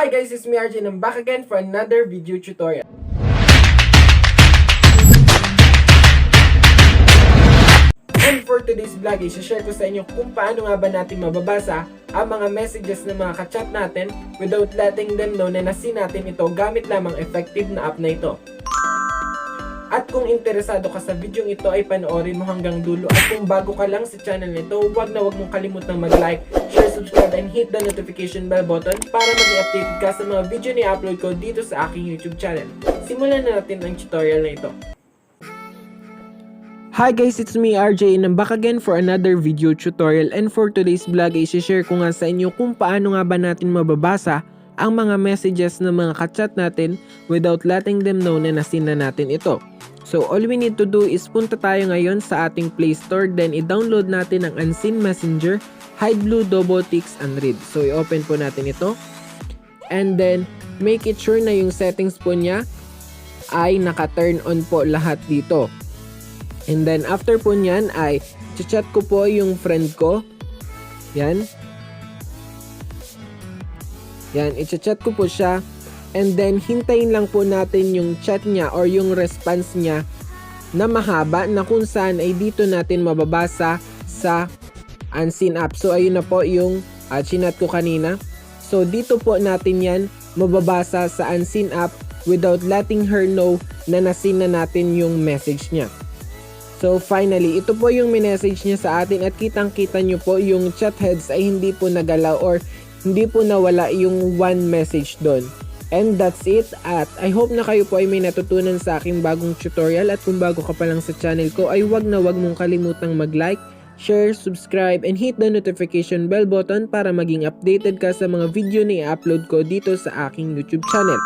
Hi guys, it's me RJ and I'm back again for another video tutorial. And for today's vlog, i-share ko sa inyo kung paano nga ba natin mababasa ang mga messages ng mga kachat natin without letting them know na nasin natin ito gamit lamang effective na app na ito. At kung interesado ka sa video ito ay panoorin mo hanggang dulo. At kung bago ka lang sa channel nito, huwag mong kalimutang mag-like, share, subscribe, and hit the notification bell button para maging updated ka sa mga video na i-upload ko dito sa aking YouTube channel. Simulan na natin ang tutorial na ito. Hi guys, it's me RJ and I'm back again for another video tutorial, and for today's vlog ay share ko nga sa inyo kung paano nga ba natin mababasa ang mga messages ng mga kachat natin without letting them know na nasin na natin ito. So all we need to do is punta tayo ngayon sa ating Play Store, then i-download natin ang Unseen Messenger, Hide Blue, Double Ticks, and Read. So i-open po natin ito. And then make it sure na yung settings po niya ay naka-turn on po lahat dito. And then after po niyan ay chat ko po yung friend ko. Yan. Yan, i-chat ko po siya. And then hintayin lang po natin yung chat niya or yung response niya na mahaba na kung saan ay dito natin mababasa sa Unseen app. So ayun na po yung chinat ko kanina. So dito po natin yan mababasa sa Unseen app without letting her know na nasin na natin yung message niya. So finally, ito po yung message niya sa atin at kitang-kita nyo po yung chat heads ay hindi po nagalaw or hindi po nawala yung one message doon. And that's it, at I hope na kayo po ay may natutunan sa aking bagong tutorial, at kung bago ka pa lang sa channel ko ay wag mong kalimutang mag-like, share, subscribe, and hit the notification bell button para maging updated ka sa mga video na i-upload ko dito sa aking YouTube channel.